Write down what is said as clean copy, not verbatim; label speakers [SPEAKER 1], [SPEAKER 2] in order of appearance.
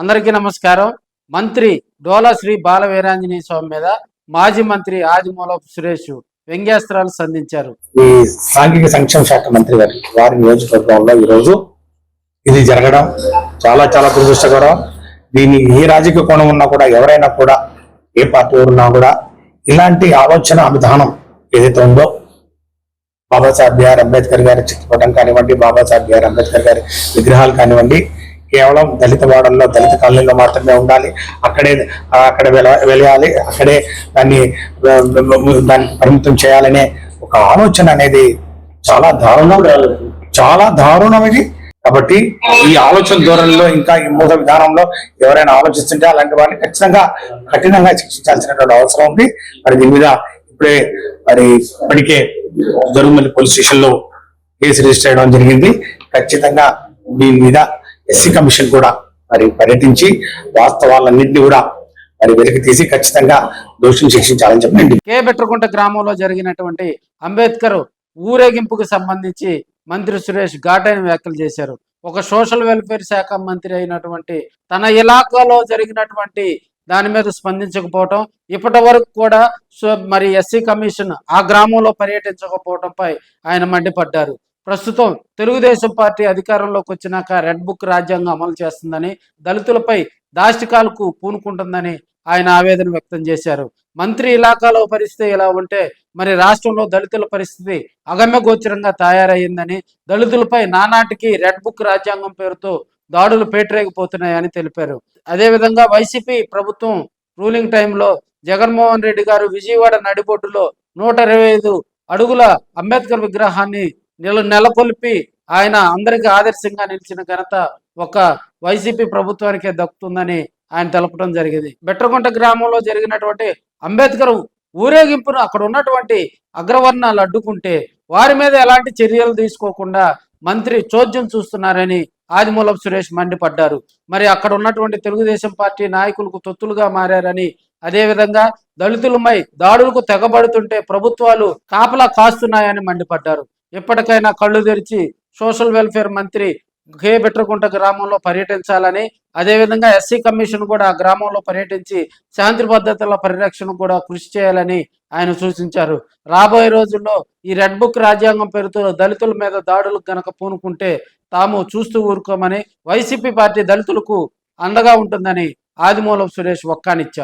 [SPEAKER 1] అందరికీ నమస్కారం. మంత్రి డోలా శ్రీ బాల వీరాంజనేయ స్వామి మీద మాజీ మంత్రి ఆదిమూలపు సురేష్ వ్యంగ్యాస్త్రాలు సంధించారు.
[SPEAKER 2] ఈ సాంఘిక సంక్షేమ శాఖ మంత్రి వారి నియోజకవర్గంలో ఈరోజు ఇది జరగడం చాలా చాలా దురదృష్టకరం. దీని ఏ రాజకీయ కోణం ఉన్నా కూడా, ఎవరైనా కూడా, ఏ పార్టీ ఉన్నా కూడా ఇలాంటి ఆలోచన విధానం ఏదైతే ఉందో, బాబాసాహెబ్ బిఆర్ అంబేద్కర్ గారి చిత్రపటం కానివ్వండి, బాబాసాహెబ్ బిఆర్ అంబేద్కర్ గారి విగ్రహాలు కానివ్వండి, కేవలం దళిత వాడల్లో, దళిత కాలనీలో మాత్రమే ఉండాలి, అక్కడ వెలయాలి, అక్కడే దాన్ని పరిమితం చేయాలనే ఒక ఆలోచన అనేది చాలా దారుణం ఇది. కాబట్టి ఈ ఆలోచన ధోరణిలో, ఇంకా ఈ మూల విధానంలో ఎవరైనా ఆలోచిస్తుంటే అలాంటి వారిని ఖచ్చితంగా కఠినంగా శిక్షించాల్సినటువంటి అవసరం ఉంది. మరి దీని మీద ఇప్పటికే జరుగుమల్లి పోలీస్ స్టేషన్ లో కేసు రిజిస్టర్ చేయడం జరిగింది. ఖచ్చితంగా దీని మీద ఎస్సీ కమిషన్ కూడా పర్యటించి వాస్తవాలన్నింటినీ కూడా వెలికి తీసి ఖచ్చితంగా దోషిని శిక్షించాలని చెప్పండి.
[SPEAKER 1] కే బెట్రకుంట గ్రామంలో జరిగినటువంటి అంబేద్కర్ ఊరేగింపుకు సంబంధించి మంత్రి సురేష్ ఘాటైన వ్యాఖ్యలు చేశారు. ఒక సోషల్ వెల్ఫేర్ శాఖ మంత్రి అయినటువంటి తన ఇలాకాలో జరిగినటువంటి దాని మీద స్పందించకపోవటం, ఇప్పటి వరకు కూడా మరి ఎస్సీ కమిషన్ ఆ గ్రామంలో పర్యటించకపోవడంపై ఆయన మండిపడ్డారు. ప్రస్తుతం తెలుగుదేశం పార్టీ అధికారంలోకి వచ్చినాక రెడ్ బుక్ రాజ్యాంగం అమలు చేస్తుందని, దళితులపై దాష్టికాలకు పూనుకుంటుందని ఆయన ఆవేదన వ్యక్తం చేశారు. మంత్రి ఇలాకాలో పరిస్థితి ఇలా ఉంటే మరి రాష్ట్రంలో దళితుల పరిస్థితి అగమ్యగోచరంగా తయారయ్యిందని, దళితులపై నానాటికి రెడ్ బుక్ రాజ్యాంగం పేరుతో దాడులు పేటరేగిపోతున్నాయని తెలిపారు. అదేవిధంగా వైసీపీ ప్రభుత్వం రూలింగ్ టైంలో జగన్మోహన్ రెడ్డి గారు విజయవాడ నడిబొడ్డులో 125 అడుగుల అంబేద్కర్ విగ్రహాన్ని నెలకొల్పి ఆయన అందరికీ ఆదర్శంగా నిలిచిన ఘనత ఒక వైసీపీ ప్రభుత్వానికే దక్కుతుందని ఆయన తెలపడం జరిగింది. బెట్రకుంట గ్రామంలో జరిగినటువంటి అంబేద్కర్ ఊరేగింపును అక్కడ ఉన్నటువంటి అగ్రవర్ణాలు అడ్డుకుంటే వారి మీద ఎలాంటి చర్యలు తీసుకోకుండా మంత్రి చోద్యం చూస్తున్నారని ఆదిమూలపు సురేష్ మండిపడ్డారు. మరి అక్కడ ఉన్నటువంటి తెలుగుదేశం పార్టీ నాయకులకు తొత్తులుగా మారారని, అదేవిధంగా దళితులపై దాడులకు తెగబడుతుంటే ప్రభుత్వాలు కాపలా కాస్తున్నాయని మండిపడ్డారు. ఎప్పటికైనా కళ్ళు తెరిచి సోషల్ వెల్ఫేర్ మంత్రి కే బెట్రకుంట గ్రామంలో పర్యటించాలని, అదేవిధంగా ఎస్సీ కమిషన్ కూడా ఆ గ్రామంలో పర్యటించి శాంతి భద్రతల పరిరక్షణ కూడా కృషి చేయాలని ఆయన సూచించారు. రాబోయే రోజుల్లో ఈ రెడ్ బుక్ రాజ్యాంగం పేరుతో దళితుల మీద దాడులకు గనక పూనుకుంటే తాము చూస్తూ ఊరుకోమని, వైసీపీ పార్టీ దళితులకు అండగా ఉంటుందని ఆదిమూలపు సురేష్ ఒక్కానిచ్చారు.